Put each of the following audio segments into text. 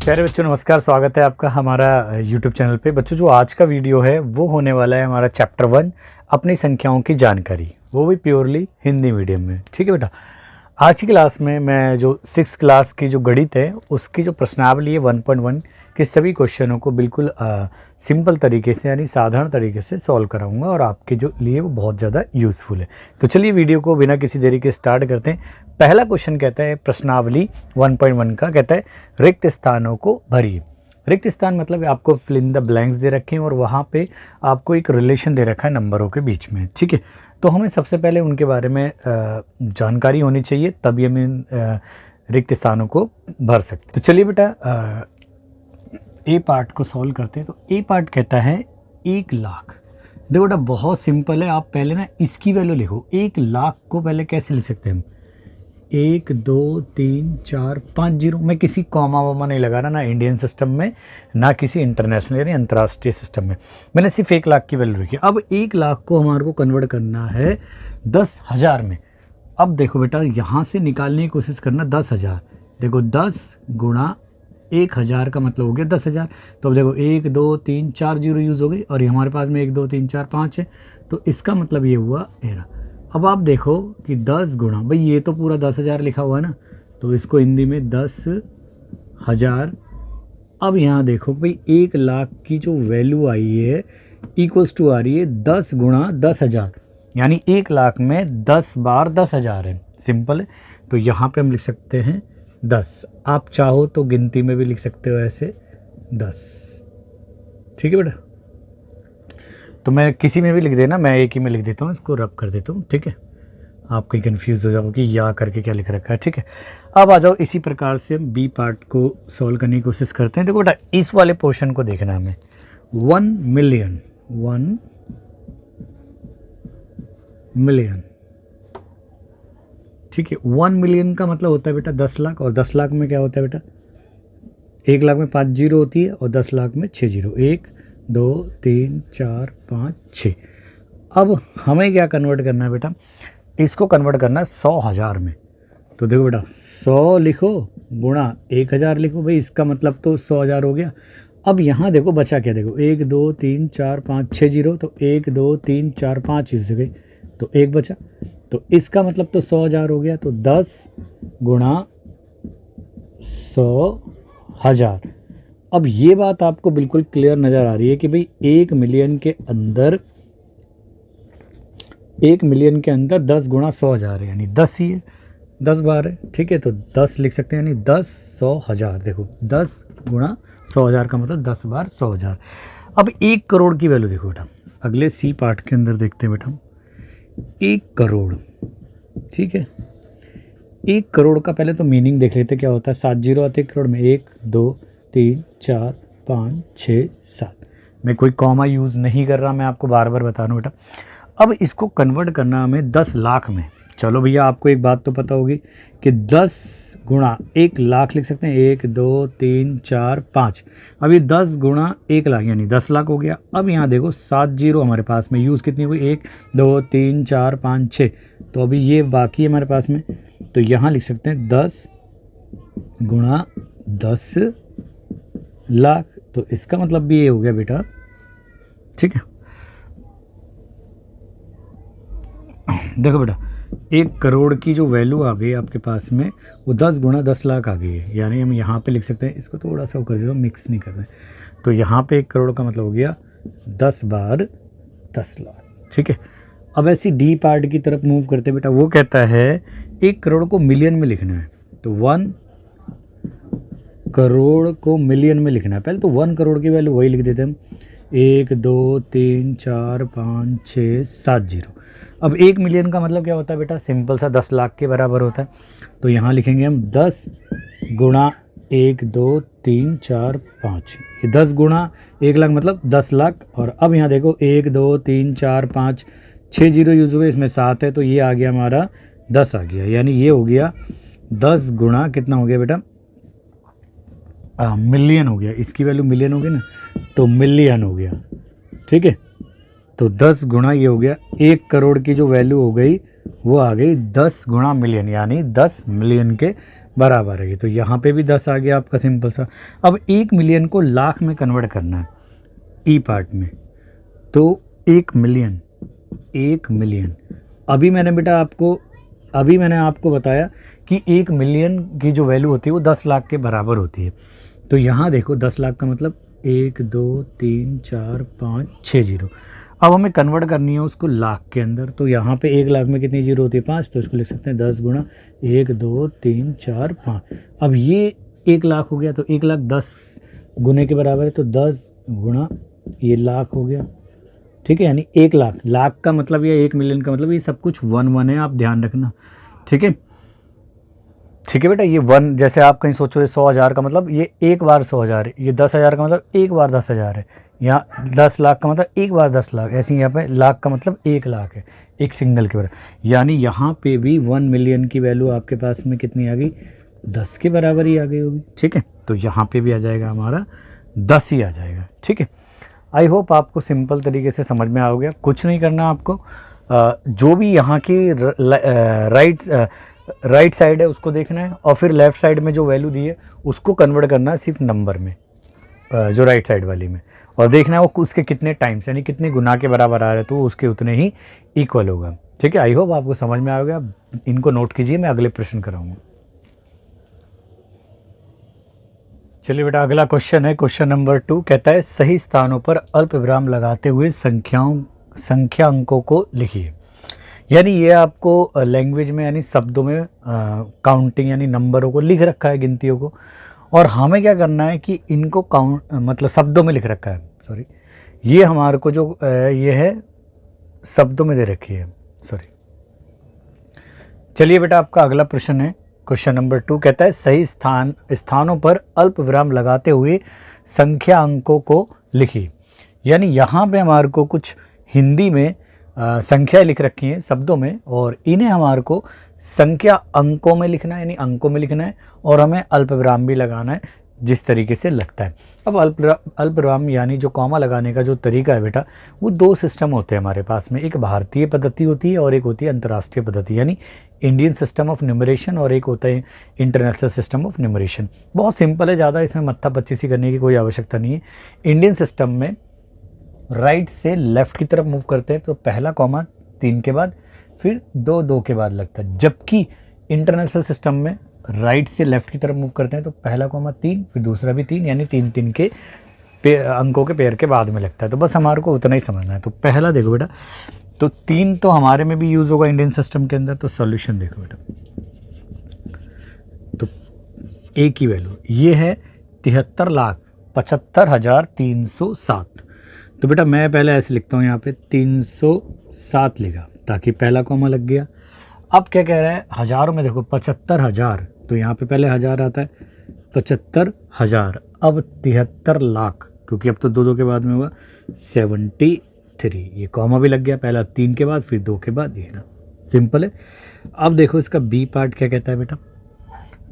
प्यारे बच्चों नमस्कार, स्वागत है आपका हमारा यूट्यूब चैनल पे। बच्चों जो आज का वीडियो है वो होने वाला है हमारा चैप्टर 1 अपनी संख्याओं की जानकारी, वो भी प्योरली हिंदी मीडियम में। ठीक है बेटा, आज की क्लास में मैं जो 6th क्लास की जो गणित है उसकी जो प्रश्नावली है 1.1 के सभी क्वेश्चनों को बिल्कुल सिंपल तरीके से यानी साधारण तरीके से सॉल्व कराऊंगा और आपके जो लिए वो बहुत ज़्यादा यूज़फुल है। तो चलिए वीडियो को बिना किसी देरी के स्टार्ट करते हैं। पहला क्वेश्चन कहता है प्रश्नावली 1.1 का, कहता है रिक्त स्थानों को भरिए। रिक्त स्थान मतलब आपको फिल इन द ब्लैंक्स दे रखे हैं और वहाँ पे आपको एक रिलेशन दे रखा है नंबरों के बीच में। ठीक है, तो हमें सबसे पहले उनके बारे में जानकारी होनी चाहिए, तभी हम इन रिक्त स्थानों को भर सकते। तो चलिए बेटा ए पार्ट को सॉल्व करते हैं। तो ए पार्ट कहता है 1 लाख। देखो बेटा बहुत सिंपल है, आप पहले ना इसकी वैल्यू लिखो। 1 लाख को पहले कैसे लिख सकते हैं हम? 1 2 3 4 5 जीरो। मैं किसी कॉमा वामा नहीं लगा रहा, ना इंडियन सिस्टम में ना किसी इंटरनेशनल यानी अंतर्राष्ट्रीय सिस्टम में, मैंने सिर्फ 1 लाख की वैल्यू रखी। अब 1 लाख को हमारे को कन्वर्ट करना है 10,000 में। अब देखो बेटा यहाँ से निकालने की कोशिश करना 10,000। देखो 10 गुणा 1,000 का मतलब हो गया 10,000। तो अब देखो 1 2 3 4 जीरो यूज़ हो गई और ये हमारे पास में 1 2 3 4 5 है। तो इसका मतलब ये हुआ एरा। अब आप देखो कि 10 गुणा, भाई ये तो पूरा 10,000 लिखा हुआ है ना, तो इसको हिंदी में 10,000। अब यहाँ देखो भाई 1 लाख की जो वैल्यू आई है इक्वल्स टू आ रही है 10 गुणा 10,000, यानी 1 लाख में 10 बार 10,000 है। सिंपल है, तो यहाँ पे हम लिख सकते हैं 10। आप चाहो तो गिनती में भी लिख सकते हो ऐसे 10। ठीक है बेटा, तो मैं किसी में भी लिख देना, मैं एक ही में लिख देता हूँ, इसको रब कर देता हूँ। ठीक है, आप कहीं कंफ्यूज हो जाओ कि या करके क्या लिख रखा है। ठीक है, अब आ जाओ इसी प्रकार से हम बी पार्ट को सॉल्व करने की कोशिश करते हैं। देखो बेटा इस वाले पोर्शन को देखना हमें 1 मिलियन। 1 मिलियन, ठीक है। 1 मिलियन का मतलब होता है बेटा 10 लाख, और 10 लाख में क्या होता है बेटा? 1 लाख में 5 जीरो होती है और 10 लाख में 6 जीरो। 1 2 3 4 5 6। अब हमें क्या कन्वर्ट करना है बेटा? इसको कन्वर्ट करना है 100,000 में। तो देखो बेटा 100 लिखो गुणा 1,000 लिखो, भाई इसका मतलब तो 100,000 हो गया। अब यहाँ देखो बचा क्या, देखो 1 2 3 4 5 6 जीरो, तो 1 2 3 4 5 यूज हो गई, तो 1 बचा। तो इसका मतलब तो 100,000 हो गया। तो 10 गुणा 100,000। अब ये बात आपको बिल्कुल क्लियर नज़र आ रही है कि भाई 1 मिलियन के अंदर 10 गुणा 100,000 है, यानी 10 ही है, 10 बार है। ठीक है, तो 10 लिख सकते हैं, यानी 10 100,000। देखो 10 गुणा 100,000 का मतलब 10 बार 100,000। अब 1 करोड़ की वैल्यू देखो बेटा, अगले सी पार्ट के अंदर देखते हैं बेटा। 1 करोड़, ठीक है। 1 करोड़ का पहले तो मीनिंग देख लेते क्या होता है। 7 जीरो आते 1 करोड़ में, 1 2 3 4 5 6 7। मैं कोई कॉमा यूज़ नहीं कर रहा, मैं आपको बार बार बता रहा हूँ बेटा। अब इसको कन्वर्ट करना हमें 10 लाख में। चलो भैया आपको एक बात तो पता होगी कि 10 गुणा 1 लाख लिख सकते हैं, 1 2 3 4 5। अब ये 10 गुणा 1 लाख यानी 10 लाख हो गया। अब यहाँ देखो 7 जीरो हमारे पास में यूज़ कितनी हुई, 1 2 3 4 5 6। तो अभी ये बाकी है हमारे पास में, तो यहाँ लिख सकते हैं 10 गुणा 10 लाख। तो इसका मतलब भी ये हो गया बेटा। ठीक है, देखो बेटा 1 करोड़ की जो वैल्यू आ गई आपके पास में वो 10 गुणा 10 लाख आ गई है, यानी हम यहाँ पे लिख सकते हैं, इसको थोड़ा सा कर देता हूँ, मिक्स नहीं कर रहे। तो यहाँ पे 1 करोड़ का मतलब हो गया 10 बार 10 लाख। ठीक है, अब ऐसी डी पार्ट की तरफ मूव करते बेटा। वो कहता है 1 करोड़ को मिलियन में लिखना है, तो 1 करोड़ को मिलियन में लिखना है। पहले तो 1 करोड़ की वैल्यू वही लिख देते हैं हम, 1 2 3 4 5 6 7 जीरो। अब 1 मिलियन का मतलब क्या होता है बेटा? सिंपल सा 10 लाख के बराबर होता है। तो यहाँ लिखेंगे हम 10 गुणा 1 2 3 4 5। ये 10 गुणा 1 लाख मतलब 10 लाख। और अब यहाँ देखो 1 2 3 4 5 6 जीरो यूज हुए, इसमें 7 है, तो ये आ गया हमारा 10 आ गया, यानी ये हो गया 10 गुणा कितना हो गया बेटा? मिलियन हो गया। इसकी वैल्यू मिलियन हो गई ना, तो मिलियन हो गया। ठीक है, तो 10 गुणा ये हो गया 1 करोड़ की जो वैल्यू हो गई वो आ गई 10 गुणा मिलियन, यानी 10 मिलियन के बराबर है ये। तो यहाँ पे भी 10 आ गया आपका सिंपल सा। अब 1 मिलियन को लाख में कन्वर्ट करना है ई पार्ट में, तो 1 मिलियन, 1 मिलियन अभी मैंने आपको बताया कि 1 मिलियन की जो वैल्यू होती है वो 10 लाख के बराबर होती है। तो यहाँ देखो 10 लाख का मतलब 1 2 3 4 5 6 जीरो। अब हमें कन्वर्ट करनी है उसको लाख के अंदर, तो यहाँ पे 1 लाख में कितनी जीरो होती है 5, तो इसको लिख सकते हैं 10 गुणा 1 2 3 4 5। अब ये 1 लाख हो गया, तो 1 लाख 10 गुने के बराबर है, तो 10 गुणा ये लाख हो गया। ठीक है, यानी 1 लाख, लाख का मतलब या 1 मिलियन का मतलब ये सब कुछ 1 1 है, आप ध्यान रखना। ठीक है, ठीक है बेटा। ये 1 जैसे आप कहीं सोचो 100,000 का मतलब ये एक बार 100,000 है, ये 10,000 का मतलब एक बार 10,000 है, यहाँ 10 लाख का मतलब एक बार 10 लाख, ऐसे ही यहाँ पे लाख का मतलब 1 लाख है, एक सिंगल के बराबर। यानी यहाँ पे भी 1 मिलियन की वैल्यू आपके पास में कितनी आ गई, 10 के बराबर ही आ गई होगी। ठीक है, तो यहाँ पे भी आ जाएगा हमारा 10 ही आ जाएगा। ठीक है, आई होप आपको सिंपल तरीके से समझ में आ गया। कुछ नहीं करना आपको, जो भी यहाँ की राइट साइड है उसको देखना है, और फिर लेफ़्ट साइड में जो वैल्यू दी है उसको कन्वर्ट करना है सिर्फ नंबर में, जो राइट साइड वाली में, और देखना है वो उसके कितने टाइम्स यानी कितने गुना के बराबर आ रहा है, तो उसके उतने ही इक्वल होगा। ठीक है, आई होप आपको समझ में आ गया। इनको नोट कीजिए, मैं अगले प्रश्न कराऊंगा। चलिए बेटा, अगला क्वेश्चन है क्वेश्चन नंबर 2। कहता है सही स्थानों पर अल्प विराम लगाते हुए संख्या अंकों को लिखिए। यानी ये आपको लैंग्वेज में यानी शब्दों में काउंटिंग यानी नंबरों को लिख रखा है, गिनतियों को, और हमें क्या करना है कि इनको काउंट मतलब शब्दों में लिख रखा है, सॉरी, ये हमारे को जो ये है शब्दों में दे रखी है, सॉरी। चलिए बेटा, आपका अगला प्रश्न है क्वेश्चन नंबर 2। कहता है सही स्थानों पर अल्प विराम लगाते हुए संख्या अंकों को लिखिए। यानी यहाँ पे हमारे को कुछ हिंदी में संख्या लिख रखी है शब्दों में, और इन्हें हमारे को संख्या अंकों में लिखना है, यानी अंकों में लिखना है, और हमें अल्प विराम भी लगाना है जिस तरीके से लगता है। अब अल्प विराम यानी जो कॉमा लगाने का जो तरीका है बेटा, वो 2 सिस्टम होते हैं हमारे पास में। एक भारतीय पद्धति होती है और एक होती है अंतर्राष्ट्रीय पद्धति, यानी इंडियन सिस्टम ऑफ न्यूमरेशन, और एक होता है इंटरनेशनल सिस्टम ऑफ न्यूमरेशन। बहुत सिंपल है, ज़्यादा इसमें मत्था पच्चीसी करने की कोई आवश्यकता नहीं है। इंडियन सिस्टम में राइट से लेफ़्ट की तरफ मूव करते हैं, तो पहला कॉमा 3 के बाद, फिर 2 2 के बाद लगता है। जबकि इंटरनेशनल सिस्टम में राइट से लेफ़्ट की तरफ मूव करते हैं, तो पहला कॉमा 3, फिर दूसरा भी 3, यानी 3 3 के अंकों के पेयर के बाद में लगता है। तो बस हमारे को उतना ही समझना है। तो पहला देखो बेटा, तो 3 तो हमारे में भी यूज़ होगा इंडियन सिस्टम के अंदर। तो सॉल्यूशन देखो बेटा, तो ए की वैल्यू ये है 73,75,307। तो बेटा मैं पहले ऐसे लिखता हूँ, यहाँ पे 307 लिखा ताकि पहला कॉमा लग गया। अब क्या कह रहा है, हज़ारों में देखो 75,000, तो यहाँ पे पहले 1000 आता है, 75,000। अब 73 लाख, क्योंकि अब तो 2 2 के बाद में होगा 73, ये कॉमा भी लग गया, पहला 3 के बाद फिर 2 के बाद, ये ना सिंपल है। अब देखो इसका बी पार्ट क्या कहता है बेटा,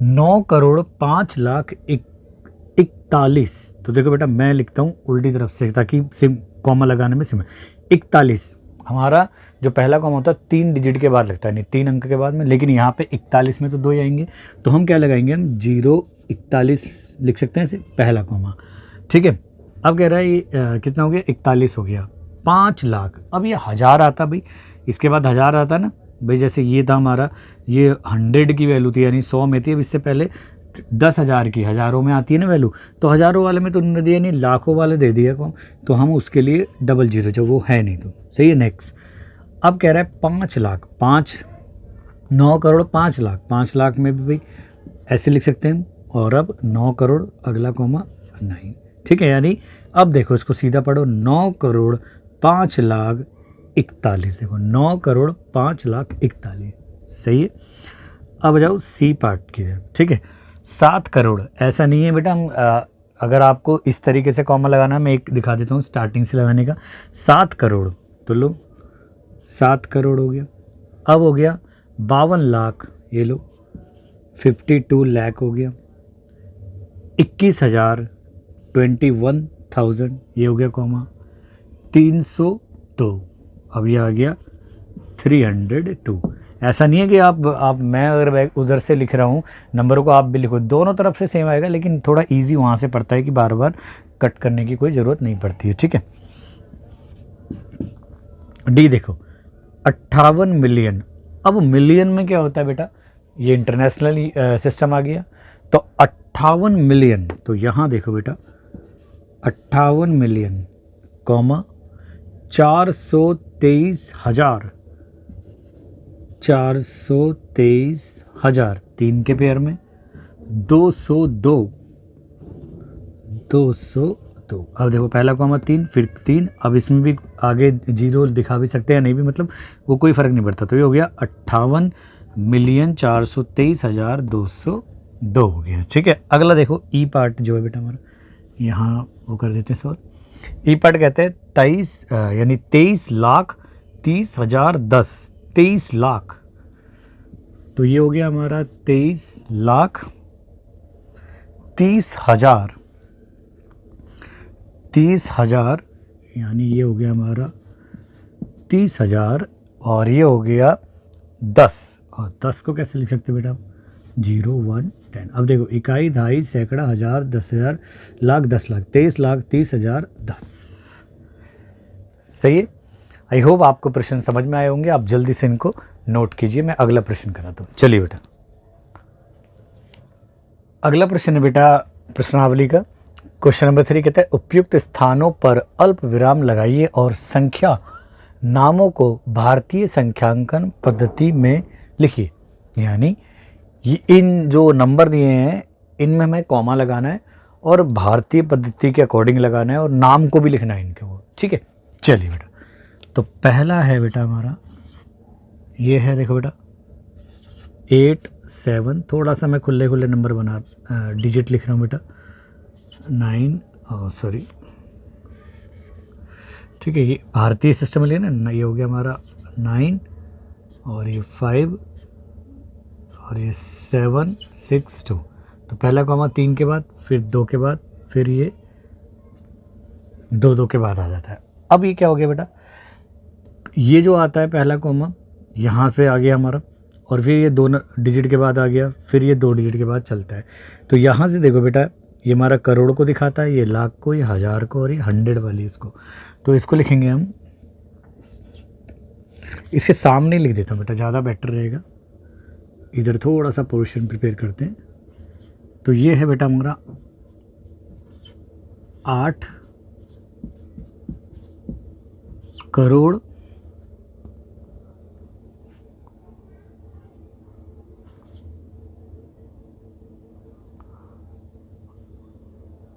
9,05,41,41। तो देखो बेटा मैं लिखता हूँ उल्टी तरफ से ताकि कॉमा लगाने में सिम 41 हमारा जो पहला कॉमा होता है 3 डिजिट के बाद लगता है, नहीं 3 अंक के बाद में, लेकिन यहाँ पे 41 में तो 2 ही आएंगे, तो हम क्या लगाएंगे, हम 041 लिख सकते हैं इसे पहला कॉमा। ठीक है, अब कह रहा है ये कितना हो गया, 41 हो गया, 5 लाख। अब ये 1000 आता भाई, इसके बाद 1000 आता ना भाई, जैसे ये था हमारा, ये 100 की वैल्यू थी यानी 100 में थी, अब इससे पहले 10,000 की हज़ारों में आती है ना वैल्यू, तो हज़ारों वाले में तो उन्होंने दिया नहीं, लाखों वाले दे दिया कौन, तो हम उसके लिए 00 जो वो है नहीं, तो सही है। नेक्स्ट अब कह रहा है 5 लाख, 9 करोड़ 5 लाख, 5 लाख में भी भाई ऐसे लिख सकते हैं, और अब 9 करोड़ अगला कॉमा नहीं। ठीक है, यानी अब देखो इसको सीधा पढ़ो, 9 करोड़ 5,41,000, देखो 9 करोड़ 5,41,000, सही है। अब जाओ सी पार्ट की तरफ। ठीक है, 7 करोड़, ऐसा नहीं है बेटा, हम अगर आपको इस तरीके से कॉमा लगाना है, मैं एक दिखा देता हूँ स्टार्टिंग से लगाने का। 7 करोड़, तो लो 7 करोड़ हो गया। अब हो गया 52 लाख, ये लो 52 लाख हो गया। 21,000 21,000, ये हो गया कॉमा। 302, अब ये आ गया 302। ऐसा नहीं है कि आप मैं अगर उधर से लिख रहा हूँ नंबर को आप भी लिखो, दोनों तरफ से सेम आएगा, लेकिन थोड़ा इजी वहाँ से पड़ता है कि बार बार कट करने की कोई ज़रूरत नहीं पड़ती है। ठीक है, डी देखो 58 मिलियन। अब मिलियन में क्या होता है बेटा, ये इंटरनेशनल सिस्टम आ गया, तो 58 मिलियन, तो यहाँ देखो बेटा 58 मिलियन कॉमा 423,000, 423,000 3 के पेयर में 202, 202। अब देखो पहला कॉमा 3 फिर 3, अब इसमें भी आगे जीरो दिखा भी सकते हैं या नहीं भी, मतलब वो कोई फ़र्क नहीं पड़ता। तो ये हो गया 58,423,202 हो गया। ठीक है, अगला देखो ई पार्ट जो है बेटा हमारा, यहाँ वो कर देते हैं सॉल्व। ई पार्ट कहते हैं 23 यानी 23,30,010, 23 लाख, तो ये हो गया हमारा 23,30,000, 30,000 यानी ये हो गया हमारा 30,000, और ये हो गया 10, और 10 को कैसे लिख सकते बेटा, 0 1 10। अब देखो इकाई, दहाई, सैकड़ा, हज़ार, 10,000, लाख, 10 लाख, 23,30,010। सही है। आई होप आपको प्रश्न समझ में आए होंगे, आप जल्दी से इनको नोट कीजिए। मैं अगला प्रश्न कराता हूँ, चलिए बेटा। अगला प्रश्न है बेटा प्रश्नावली का क्वेश्चन नंबर 3, कहता है उपयुक्त स्थानों पर अल्प विराम लगाइए और संख्या नामों को भारतीय संख्यांकन पद्धति में लिखिए। यानी ये इन जो नंबर दिए हैं इनमें हमें कॉमा लगाना है और भारतीय पद्धति के अकॉर्डिंग लगाना है और नाम को भी लिखना है इनके वो। ठीक है, चलिए बेटा। तो पहला है बेटा हमारा ये है, देखो बेटा 8 7, थोड़ा सा मैं खुले खुले नंबर बना डिजिट लिख रहा हूँ बेटा, 9 सॉरी, ठीक है, ये भारतीय सिस्टम में लेना ना, ये हो गया हमारा 9 और ये 5 और ये 7 6 2। तो पहला कॉमा 3 के बाद, फिर 2 के बाद, फिर ये 2 के बाद आ जाता है। अब ये क्या हो गया बेटा, ये जो आता है पहला कॉमा यहाँ पे आ गया हमारा, और फिर ये 2 डिजिट के बाद आ गया, फिर ये 2 डिजिट के बाद चलता है। तो यहाँ से देखो बेटा ये हमारा करोड़ को दिखाता है, ये लाख को, ये हज़ार को, और ये 100 वाली इसको। तो इसको लिखेंगे हम, इसके सामने लिख देता हूँ बेटा, ज़्यादा बेटर रहेगा। इधर थोड़ा सा पोर्शन प्रिपेयर करते हैं। तो ये है बेटा हमारा 8 करोड़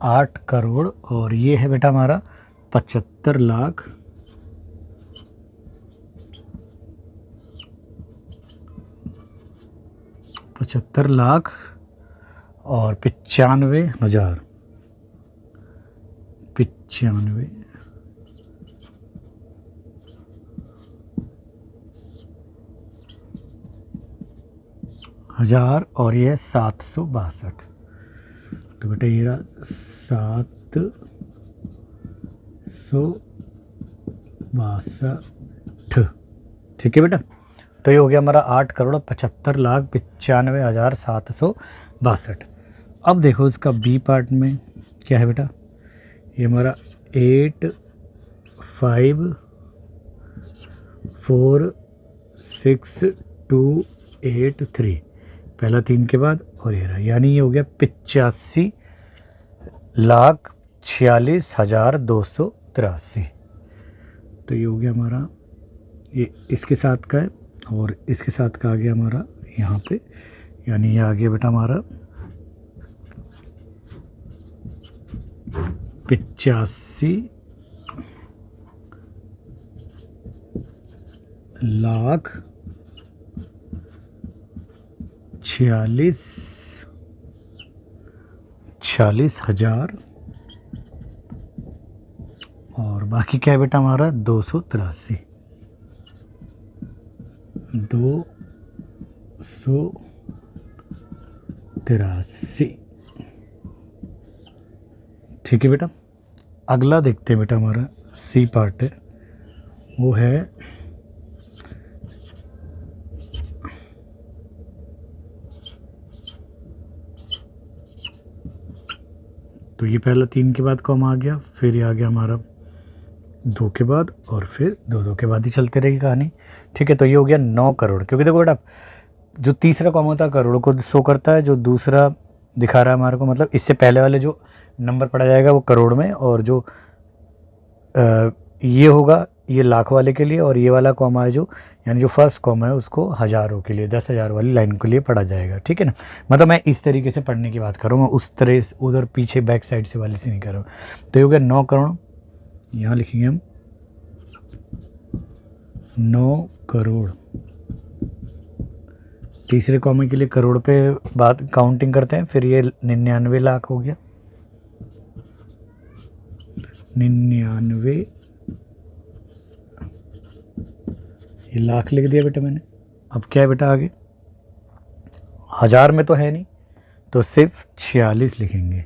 8 करोड़, और ये है बेटा हमारा 75 लाख 75 लाख और 95,000, 95,000 और ये 762। तो बेटा ये रहा 762। ठीक है बेटा, तो ये हो गया हमारा 8 करोड़ 75 लाख 95,762। अब देखो इसका बी पार्ट में क्या है बेटा, ये हमारा 8 5 4 6 2 8 3, पहला 3 के बाद और ये रहा, यानी ये हो गया 85,46,283। तो ये हो गया हमारा, ये इसके साथ का है और इसके साथ का आ गया हमारा यहाँ पे, यानी ये आ गया बेटा हमारा 85,46,000 और बाकी क्या है बेटा हमारा 283। ठीक है बेटा, अगला देखते हैं बेटा हमारा सी पार्ट है, वो है तो ये पहला 3 के बाद कॉमा आ गया, फिर ये आ गया हमारा 2 के बाद, और फिर 2 के बाद ही चलते रहेगी कहानी। ठीक है, तो ये हो गया 9 करोड़। क्योंकि देखो बेटा, जो तीसरा कॉमा होता है करोड़ को शो करता है, जो दूसरा दिखा रहा है हमारे को, मतलब इससे पहले वाले जो नंबर पड़ा जाएगा वो करोड़ में, और जो ये होगा ये लाख वाले के लिए, और ये वाला कॉमा है जो, यानी जो फर्स्ट कॉमा है उसको हज़ारों के लिए, 10,000 वाली लाइन के लिए पढ़ा जाएगा। ठीक है ना, मतलब मैं इस तरीके से पढ़ने की बात कर रहा हूँ, उस तरह उधर पीछे बैक साइड से वाले से नहीं कर रहा हूँ। तो ये हो गया 9 करोड़, यहाँ लिखेंगे हम 9 करोड़। तीसरे कॉमे के लिए करोड़ पे बात काउंटिंग करते हैं, फिर ये 99 लाख हो गया, 99, ये लाख लिख दिया बेटा मैंने। अब क्या है बेटा आगे, हज़ार में तो है नहीं, तो सिर्फ 46 लिखेंगे।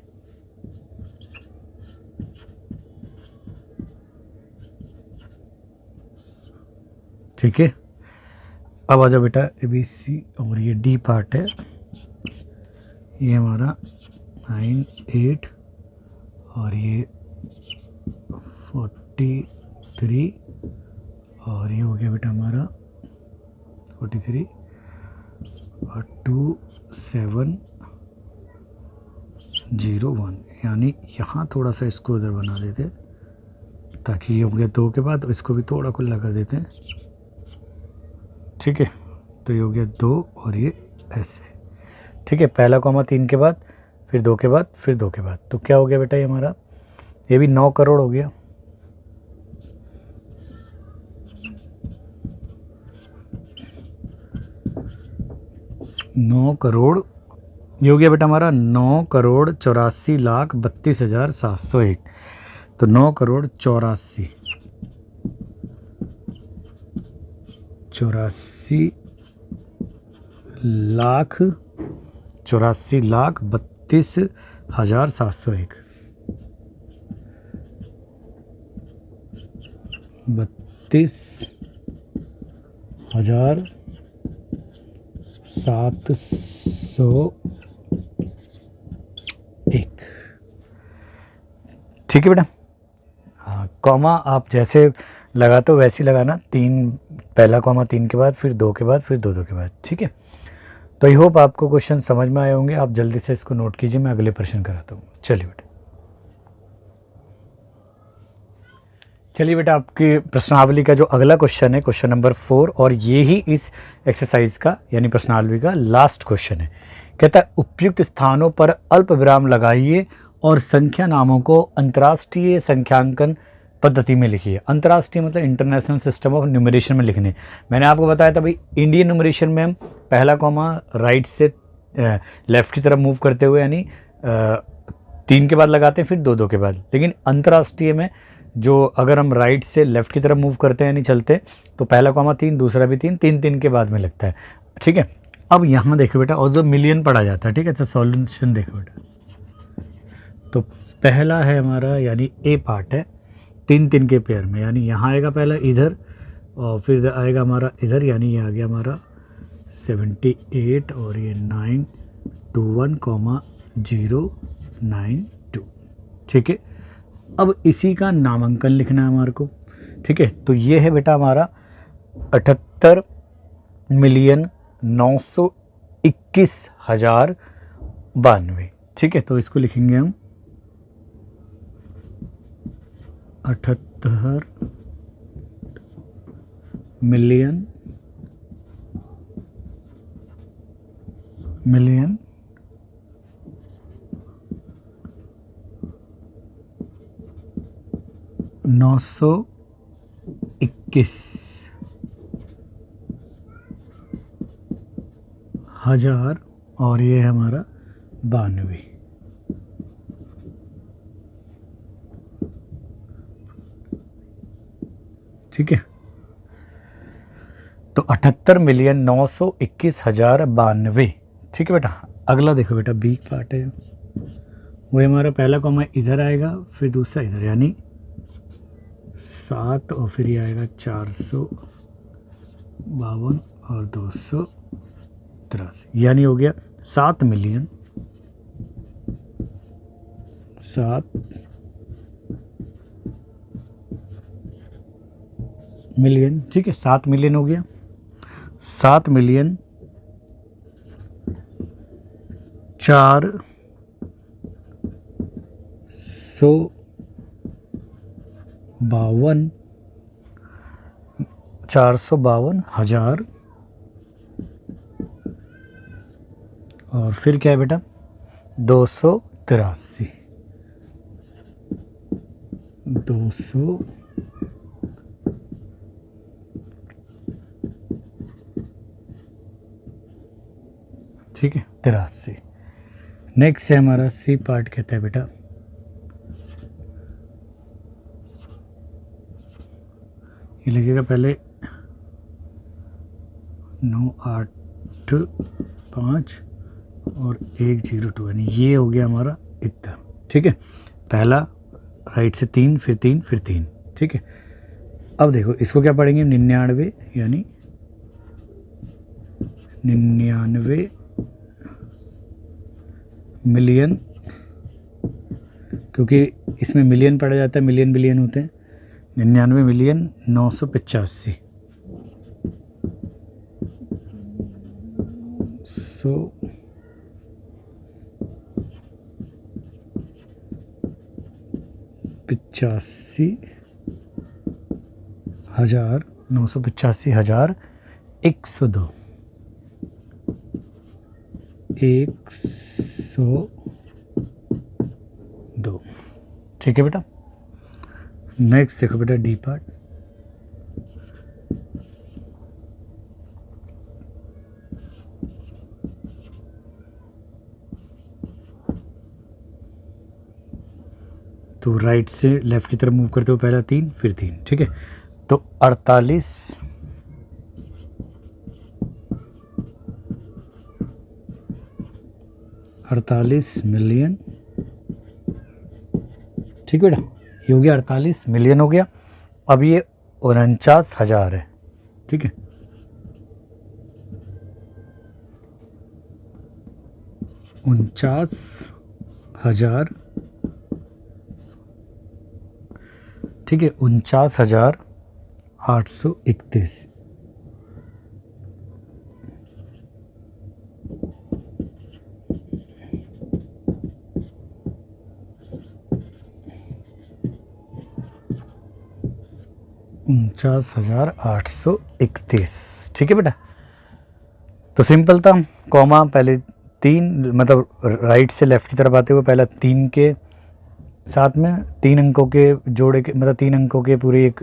ठीक है, अब आ जाओ बेटा ABC, और ये D पार्ट है, ये हमारा 9, 8, और ये 43, और ये हो गया बेटा हमारा 43 और 2701, यानी यहाँ थोड़ा सा इसको इधर बना देते ताकि ये हो गया 2 के बाद, इसको भी थोड़ा खुला कर देते हैं। ठीक है, तो ये हो गया 2 और ये ऐसे। ठीक है, पहला कॉमा 3 के बाद, फिर 2 के बाद, फिर 2 के बाद, तो क्या हो गया बेटा ये हमारा, ये भी 9 करोड़ हो गया। नौ करोड़, ये हो गया बेटा हमारा 9 करोड़ 84,32,701। तो 9 करोड़ 84 लाख 32,701, 32,701। ठीक है बेटा, हाँ, कॉमा आप जैसे लगाते हो वैसे ही लगाना, 3 पहला कॉमा 3 के बाद, फिर 2 के बाद, फिर 2 के बाद। ठीक है, तो आई होप आपको क्वेश्चन समझ में आए होंगे। आप जल्दी से इसको नोट कीजिए, मैं अगले प्रश्न कराता हूँ। चलिए बेटा, आपकी प्रश्नावली का जो अगला क्वेश्चन है, क्वेश्चन नंबर 4, और ये ही इस एक्सरसाइज का यानी प्रश्नावली का लास्ट क्वेश्चन है। कहता है उपयुक्त स्थानों पर अल्प विराम लगाइए और संख्या नामों को अंतर्राष्ट्रीय संख्यांकन पद्धति में लिखिए। अंतर्राष्ट्रीय मतलब इंटरनेशनल सिस्टम ऑफ न्यूमरेशन में लिखने। मैंने आपको बताया था भाई, इंडियन न्यूमरेशन में हम पहला कॉमा राइट से लेफ्ट की तरफ मूव करते हुए, यानी 3 के बाद लगाते हैं, फिर 2 के बाद। लेकिन अंतर्राष्ट्रीय में जो अगर हम राइट से लेफ्ट की तरफ मूव करते हैं यानी चलते, तो पहला कॉमा 3, दूसरा भी 3, 3 के बाद में लगता है। ठीक है, अब यहाँ देखो बेटा, और जो मिलियन पढ़ा जाता है। ठीक है, तो सॉल्यूशन देखो बेटा, तो पहला है हमारा यानी ए पार्ट है 3 के पेयर में, यानी यहाँ आएगा पहला इधर, और फिर आएगा हमारा इधर, यानी ये आ गया हमारा 78 और ये 921,092। ठीक है, अब इसी का नामांकन लिखना है हमारे को। ठीक है, तो ये है बेटा हमारा 78,921,092। ठीक है, तो इसको लिखेंगे हम 78,000,000 921,000 और ये है हमारा 92। ठीक है, तो 78,921,092। ठीक है बेटा, अगला देखो बेटा, बी पार्ट है, वो हमारा पहला कॉमा इधर आएगा, फिर दूसरा इधर, यानी 7, और फिर ये आएगा 452 और 283, यानी हो गया 7,7,000,000 7 मिलियन, ठीक है, 7 मिलियन हो गया। 7 मिलियन 452,000 और फिर क्या है बेटा 283 ठीक है 83। नेक्स्ट है हमारा सी पार्ट, कहता है बेटा ये लिखेगा पहले 985 और 102, यानी ये हो गया हमारा इतना, ठीक है। पहला राइट से 3 फिर 3 फिर 3, ठीक है। अब देखो इसको क्या पढ़ेंगे 99, यानी 99 मिलियन, क्योंकि इसमें मिलियन पढ़ा जाता है, मिलियन बिलियन होते हैं। 99 मिलियन 985 985,102 102, ठीक है बेटा। नेक्स्ट देखो बेटा डी पार्ट, तो राइट से लेफ्ट की तरफ मूव करते हो, पहला 3 फिर 3, ठीक है। तो 48 मिलियन, ठीक बेटा, ये हो गया 48 मिलियन हो गया। अब ये 49,000 है, ठीक है। 49,000, ठीक है, 49,831, ठीक है बेटा। तो सिंपल था, कॉमा पहले 3, मतलब राइट से लेफ्ट की तरफ आते हुए पहला 3 के साथ में 3 अंकों के जोड़े के, मतलब 3 अंकों के पूरे एक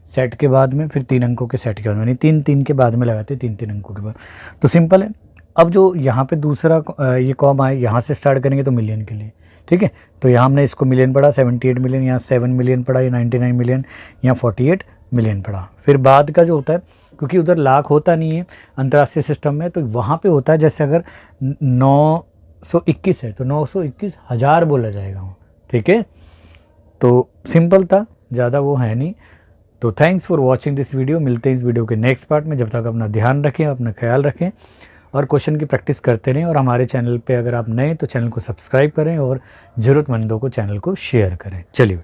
सेट के बाद में, फिर 3 अंकों के सेट के बाद में, यानी 3 के बाद में लगाते 3 अंकों के बाद। तो सिंपल है। अब जो यहाँ पे दूसरा ये कॉमा है, यहाँ से स्टार्ट करेंगे तो मिलियन के लिए, ठीक है। तो यहाँ हमने इसको मिलियन पढ़ा, 78 मिलियन, यहाँ 7 मिलियन पढ़ा, ये 99 मिलियन, यहाँ 48 मिलियन पढ़ा। फिर बाद का जो होता है, क्योंकि उधर लाख होता नहीं है अंतर्राष्ट्रीय सिस्टम में, तो वहाँ पे होता है जैसे अगर 921 है तो 921,000 बोला जाएगा, ठीक है। तो सिंपल था, ज़्यादा वो है नहीं। तो thanks for watching this video. मिलते हैं इस वीडियो के नेक्स्ट पार्ट में। जब तक अपना ध्यान रखें, अपना ख्याल रखें और क्वेश्चन की प्रैक्टिस करते रहें। और हमारे चैनल पे अगर आप नए तो चैनल को सब्सक्राइब करें और ज़रूरतमंदों को चैनल को शेयर करें। चलिए।